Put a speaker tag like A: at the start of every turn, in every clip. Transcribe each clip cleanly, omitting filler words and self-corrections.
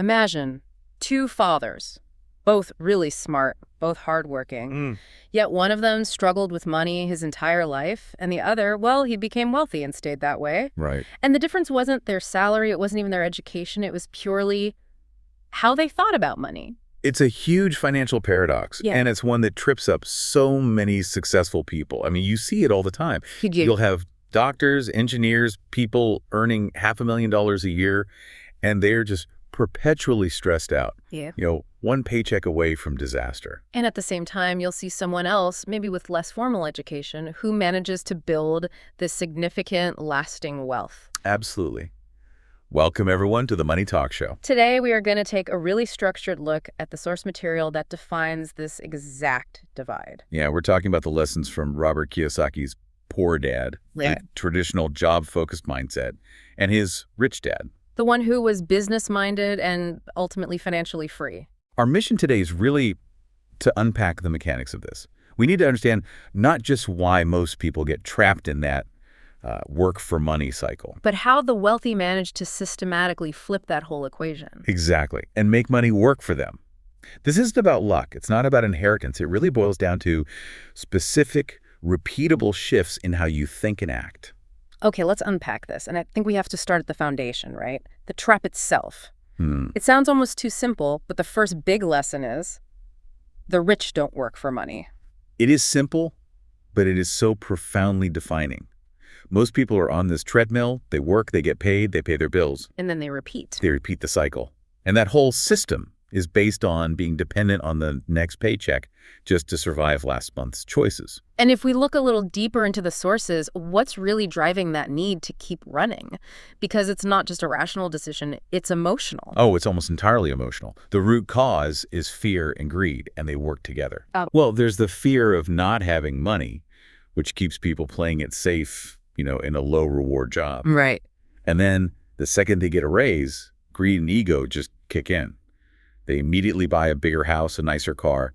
A: Imagine two fathers, both really smart, both hardworking, yet one of them struggled with money his entire life, and the other, well, he became wealthy and stayed that way.
B: Right.
A: And the difference wasn't their salary, it wasn't even their education, it was purely how they thought about money.
B: It's a huge financial paradox,
A: Yeah.
B: and it's one that trips up so many successful people. I mean, you see it all the time.
A: You do.
B: You'll have doctors, engineers, people earning $500,000 a year, and they're just perpetually stressed out.
A: Yeah.
B: One paycheck away from disaster.
A: And at the same time, you'll see someone else, maybe with less formal education, who manages to build this significant, lasting wealth.
B: Absolutely. Welcome, everyone, to the Money Talk Show.
A: Today, we are going to take a really structured look at the source material that defines this exact divide.
B: Yeah, we're talking about the lessons from Robert Kiyosaki's Poor Dad,
A: Yeah.
B: the traditional job-focused mindset, and his Rich Dad.
A: The one who was business-minded and ultimately financially free.
B: Our mission today is really to unpack the mechanics of this. We need to understand not just why most people get trapped in that work for money cycle.
A: But how the wealthy manage to systematically flip that whole equation.
B: Exactly. And make money work for them. This isn't about luck. It's not about inheritance. It really boils down to specific, repeatable shifts in how you think and act.
A: Okay, let's unpack this. And I think we have to start at the foundation, right? The trap itself. It sounds almost too simple, but the first big lesson is the rich don't work for money.
B: It is simple, but it is so profoundly defining. Most people are on this treadmill. They work, they get paid, they pay their bills.
A: And then they repeat.
B: They repeat the cycle. And that whole system is based on being dependent on the next paycheck just to survive last month's choices.
A: And if we look a little deeper into the sources, what's really driving that need to keep running? Because it's not just a rational decision, it's emotional.
B: Oh, it's almost entirely emotional. The root cause is fear and greed, and they work together. Well, there's the fear of not having money, which keeps people playing it safe, in a low-reward job.
A: Right.
B: And then the second they get a raise, greed and ego just kick in. They immediately buy a bigger house, a nicer car.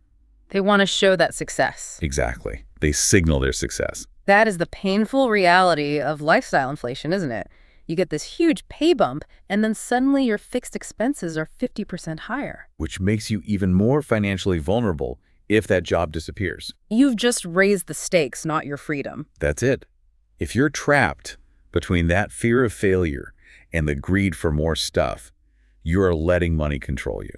A: They want to show that success.
B: Exactly. They signal their success.
A: That is the painful reality of lifestyle inflation, isn't it? You get this huge pay bump, and then suddenly your fixed expenses are 50% higher.
B: Which makes you even more financially vulnerable if that job disappears.
A: You've just raised the stakes, not your freedom.
B: That's it. If you're trapped between that fear of failure and the greed for more stuff, you are letting money control you.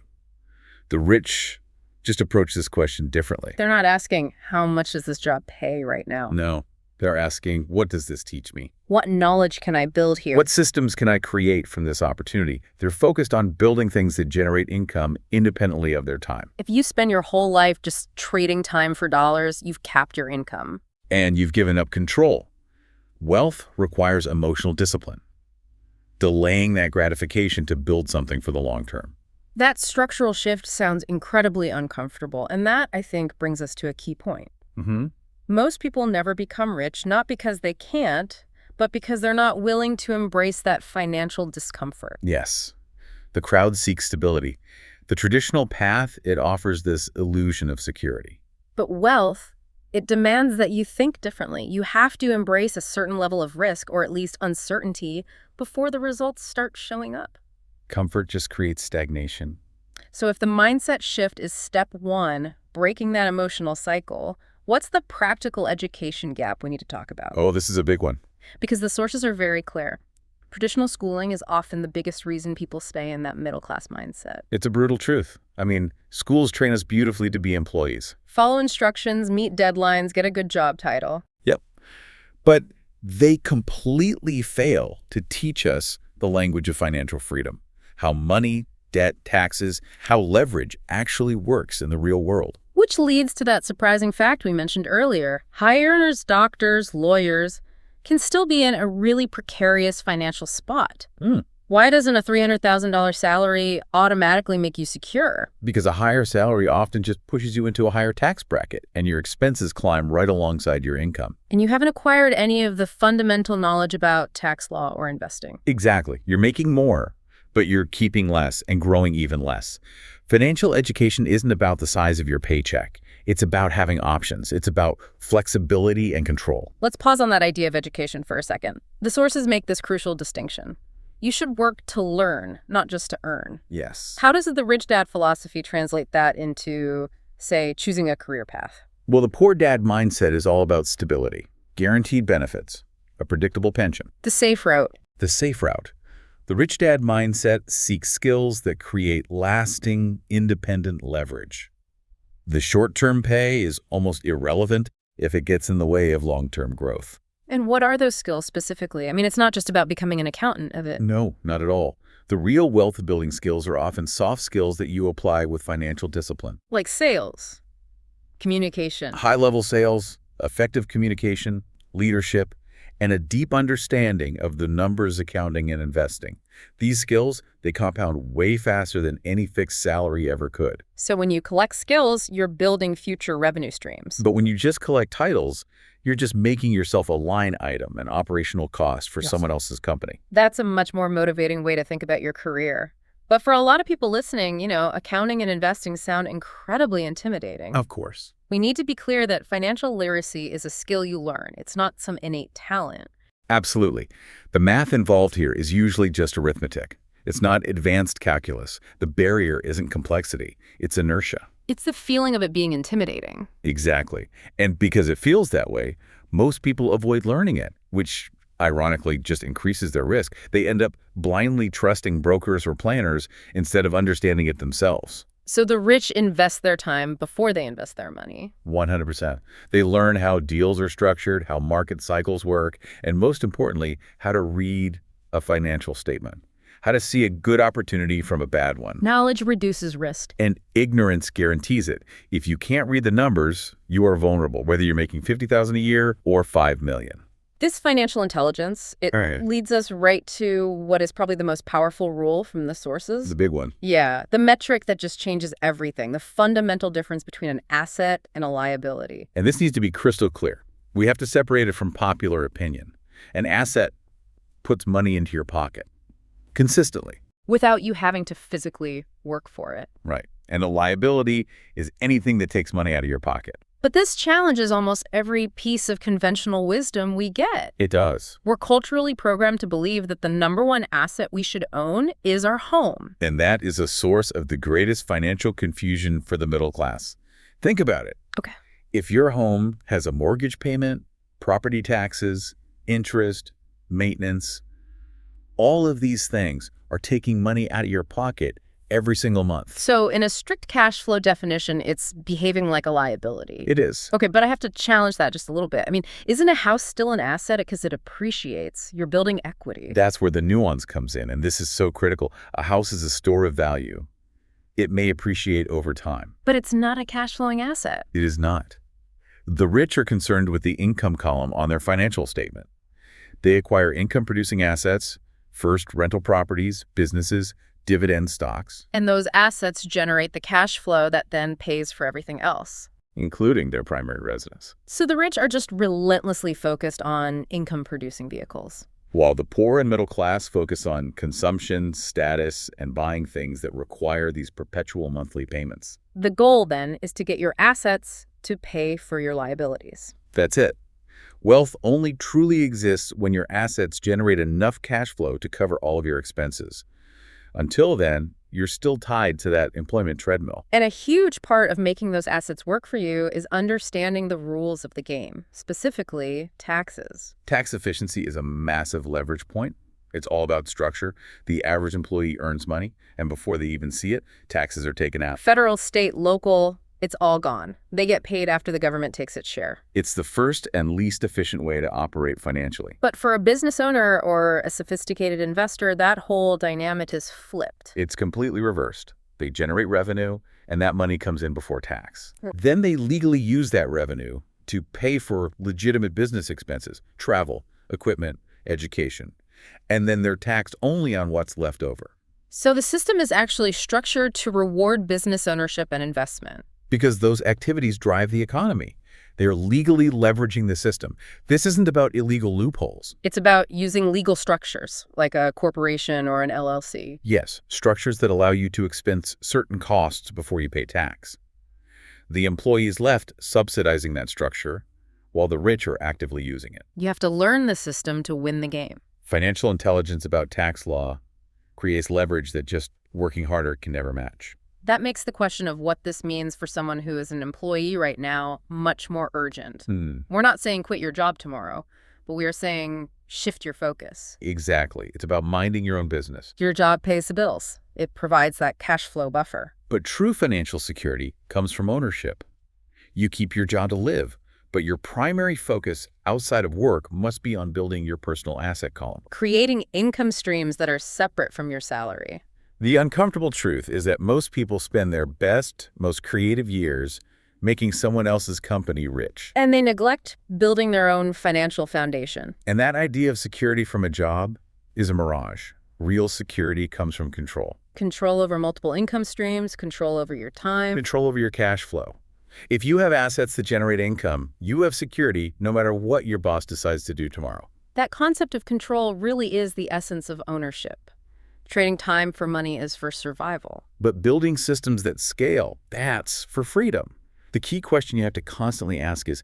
B: The rich just approach this question differently.
A: They're not asking, how much does this job pay right now?
B: No, they're asking, what does this teach me?
A: What knowledge can I build here?
B: What systems can I create from this opportunity? They're focused on building things that generate income independently of their time.
A: If you spend your whole life just trading time for dollars, you've capped your income.
B: And you've given up control. Wealth requires emotional discipline, delaying that gratification to build something for the long term.
A: That structural shift sounds incredibly uncomfortable, and that, I think, brings us to a key point. Most people never become rich, not because they can't, but because they're not willing to embrace that financial discomfort.
B: Yes. The crowd seeks stability. The traditional path, it offers this illusion of security.
A: But wealth, it demands that you think differently. You have to embrace a certain level of risk, or at least uncertainty, before the results start showing up.
B: Comfort just creates stagnation.
A: So if the mindset shift is step one, breaking that emotional cycle, what's the practical education gap we need to talk about?
B: Oh, this is a big one.
A: Because the sources are very clear. Traditional schooling is often the biggest reason people stay in that middle-class mindset.
B: It's a brutal truth. I mean, schools train us beautifully to be employees.
A: Follow instructions, meet deadlines, get a good job title.
B: Yep. But they completely fail to teach us the language of financial freedom, how money, debt, taxes, how leverage actually works in the real world.
A: Which leads to that surprising fact we mentioned earlier. High earners, doctors, lawyers can still be in a really precarious financial spot. Why doesn't a $300,000 salary automatically make you secure?
B: Because a higher salary often just pushes you into a higher tax bracket, and your expenses climb right alongside your income.
A: And you haven't acquired any of the fundamental knowledge about tax law or investing.
B: Exactly. You're making more, but you're keeping less and growing even less. Financial education isn't about the size of your paycheck. It's about having options. It's about flexibility and control.
A: Let's pause on that idea of education for a second. The sources make this crucial distinction. You should work to learn, not just to earn.
B: Yes.
A: How does the rich dad philosophy translate that into, say, choosing a career path?
B: Well, the poor dad mindset is all about stability, guaranteed benefits, a predictable pension.
A: The safe route.
B: The safe route. The rich dad mindset seeks skills that create lasting, independent leverage. The short-term pay is almost irrelevant if it gets in the way of long-term growth.
A: And what are those skills specifically? I mean, it's not just about becoming an accountant, is it?
B: No, not at all. The real wealth-building skills are often soft skills that you apply with financial discipline.
A: Like sales, communication.
B: High-level sales, effective communication, leadership, and a deep understanding of the numbers, accounting, and investing. These skills, they compound way faster than any fixed salary ever could.
A: So when you collect skills, you're building future revenue streams.
B: But when you just collect titles, you're just making yourself a line item, an operational cost for someone else's company.
A: That's a much more motivating way to think about your career. But for a lot of people listening, accounting and investing sound incredibly intimidating.
B: Of course.
A: We need to be clear that financial literacy is a skill you learn. It's not some innate talent.
B: Absolutely. The math involved here is usually just arithmetic. It's not advanced calculus. The barrier isn't complexity. It's inertia.
A: It's the feeling of it being intimidating.
B: Exactly. And because it feels that way, most people avoid learning it, which ironically just increases their risk. They end up blindly trusting brokers or planners instead of understanding it themselves.
A: So the rich invest their time before they invest their money.
B: 100%. They learn how deals are structured, how market cycles work, and most importantly, how to read a financial statement, how to see a good opportunity from a bad one.
A: Knowledge reduces risk.
B: And ignorance guarantees it. If you can't read the numbers, you are vulnerable, whether you're making $50,000 a year or $5 million.
A: This financial intelligence, it leads us right to what is probably the most powerful rule from the sources.
B: The big one.
A: Yeah, the metric that just changes everything, the fundamental difference between an asset and a liability.
B: And this needs to be crystal clear. We have to separate it from popular opinion. An asset puts money into your pocket consistently.
A: Without you having to physically work for it.
B: Right. And a liability is anything that takes money out of your pocket.
A: But this challenges almost every piece of conventional wisdom we get.
B: It does.
A: We're culturally programmed to believe that the #1 asset we should own is our home.
B: And that is a source of the greatest financial confusion for the middle class. Think about it.
A: Okay.
B: If your home has a mortgage payment, property taxes, interest, maintenance, all of these things are taking money out of your pocket every single month.
A: So in a strict cash flow definition, it's behaving like a liability.
B: It is.
A: Okay, but I have to challenge that just a little bit. I mean, isn't a house still an asset because it appreciates? You're building equity.
B: That's where the nuance comes in, and this is so critical. A house is a store of value. It may appreciate over time.
A: But it's not a cash flowing asset.
B: It is not. The rich are concerned with the income column on their financial statement. They acquire income-producing assets, first rental properties, businesses, dividend stocks.
A: And those assets generate the cash flow that then pays for everything else.
B: Including their primary residence.
A: So the rich are just relentlessly focused on income-producing vehicles.
B: While the poor and middle class focus on consumption, status, and buying things that require these perpetual monthly payments.
A: The goal, then, is to get your assets to pay for your liabilities.
B: That's it. Wealth only truly exists when your assets generate enough cash flow to cover all of your expenses. Until then, you're still tied to that employment treadmill.
A: And a huge part of making those assets work for you is understanding the rules of the game, specifically taxes.
B: Tax efficiency is a massive leverage point. It's all about structure. The average employee earns money, and before they even see it, taxes are taken out.
A: Federal, state, local, it's all gone. They get paid after the government takes its share.
B: It's the first and least efficient way to operate financially.
A: But for a business owner or a sophisticated investor, that whole dynamic is flipped.
B: It's completely reversed. They generate revenue, and that money comes in before tax. Then they legally use that revenue to pay for legitimate business expenses, travel, equipment, education. And then they're taxed only on what's left over.
A: So the system is actually structured to reward business ownership and investment.
B: Because those activities drive the economy. They're legally leveraging the system. This isn't about illegal loopholes.
A: It's about using legal structures, like a corporation or an LLC.
B: Yes, structures that allow you to expense certain costs before you pay tax. The employee is left subsidizing that structure, while the rich are actively using it.
A: You have to learn the system to win the game.
B: Financial intelligence about tax law creates leverage that just working harder can never match.
A: That makes the question of what this means for someone who is an employee right now much more urgent. We're not saying quit your job tomorrow, but we are saying shift your focus.
B: Exactly. It's about minding your own business.
A: Your job pays the bills. It provides that cash flow buffer.
B: But true financial security comes from ownership. You keep your job to live, but your primary focus outside of work must be on building your personal asset column.
A: Creating income streams that are separate from your salary.
B: The uncomfortable truth is that most people spend their best, most creative years making someone else's company rich.
A: And they neglect building their own financial foundation.
B: And that idea of security from a job is a mirage. Real security comes from control.
A: Control over multiple income streams, control over your time.
B: Control over your cash flow. If you have assets that generate income, you have security no matter what your boss decides to do tomorrow.
A: That concept of control really is the essence of ownership. Trading time for money is for survival.
B: But building systems that scale, that's for freedom. The key question you have to constantly ask is,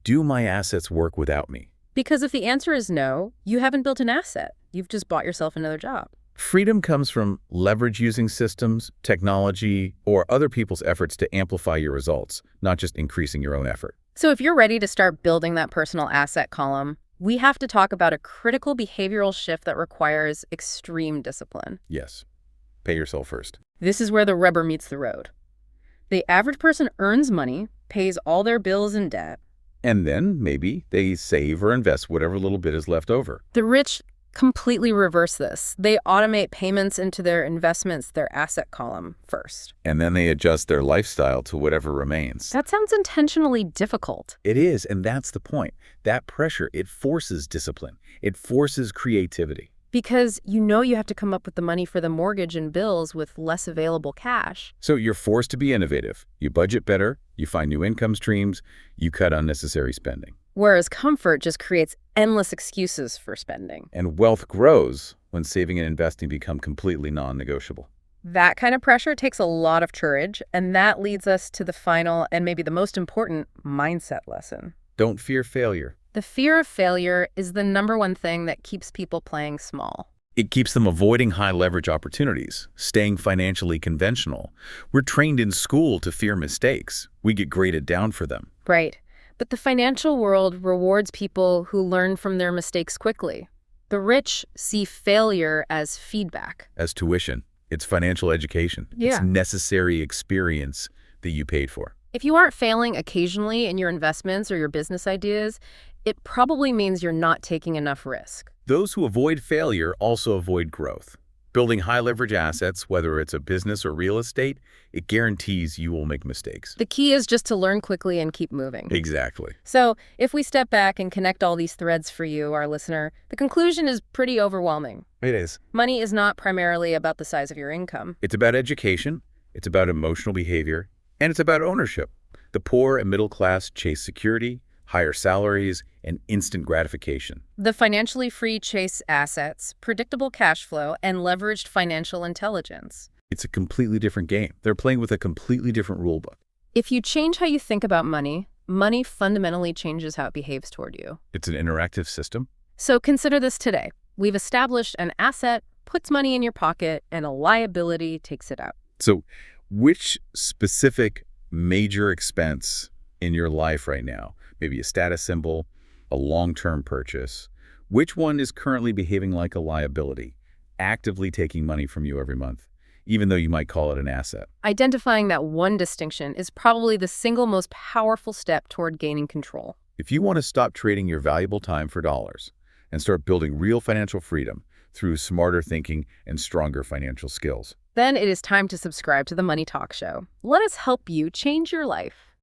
B: do my assets work without me?
A: Because if the answer is no, you haven't built an asset. You've just bought yourself another job.
B: Freedom comes from leverage using systems, technology, or other people's efforts to amplify your results, not just increasing your own effort.
A: So if you're ready to start building that personal asset column, we have to talk about a critical behavioral shift that requires extreme discipline.
B: Yes. Pay yourself first.
A: This is where the rubber meets the road. The average person earns money, pays all their bills and debt.
B: And then maybe they save or invest whatever little bit is left over.
A: The rich completely reverse this. They automate payments into their investments, their asset column first.
B: And then they adjust their lifestyle to whatever remains.
A: That sounds intentionally difficult.
B: It is, and that's the point. That pressure, it forces discipline. It forces creativity.
A: Because you know you have to come up with the money for the mortgage and bills with less available cash.
B: So you're forced to be innovative. You budget better, you find new income streams, you cut unnecessary spending.
A: Whereas comfort just creates endless excuses for spending.
B: And wealth grows when saving and investing become completely non-negotiable.
A: That kind of pressure takes a lot of courage, and that leads us to the final and maybe the most important mindset lesson.
B: Don't fear failure.
A: The fear of failure is the #1 thing that keeps people playing small.
B: It keeps them avoiding high-leverage opportunities, staying financially conventional. We're trained in school to fear mistakes. We get graded down for them.
A: Right. But the financial world rewards people who learn from their mistakes quickly. The rich see failure as feedback.
B: As tuition. It's financial education.
A: Yeah.
B: It's necessary experience that you paid for.
A: If you aren't failing occasionally in your investments or your business ideas, it probably means you're not taking enough risk.
B: Those who avoid failure also avoid growth. Building high-leverage assets, whether it's a business or real estate, it guarantees you will make mistakes.
A: The key is just to learn quickly and keep moving.
B: Exactly.
A: So if we step back and connect all these threads for you, our listener, the conclusion is pretty overwhelming.
B: It is.
A: Money is not primarily about the size of your income.
B: It's about education, it's about emotional behavior, and it's about ownership. The poor and middle class chase security, higher salaries, and instant gratification.
A: The financially free chase assets, predictable cash flow, and leveraged financial intelligence.
B: It's a completely different game. They're playing with a completely different rule book.
A: If you change how you think about money, money fundamentally changes how it behaves toward you.
B: It's an interactive system.
A: So consider this today. We've established an asset puts money in your pocket and a liability takes it out.
B: So which specific major expense in your life right now, maybe a status symbol, a long-term purchase, which one is currently behaving like a liability, actively taking money from you every month, even though you might call it an asset?
A: Identifying that one distinction is probably the single most powerful step toward gaining control.
B: If you want to stop trading your valuable time for dollars and start building real financial freedom through smarter thinking and stronger financial skills,
A: then it is time to subscribe to the Money Talk Show. Let us help you change your life.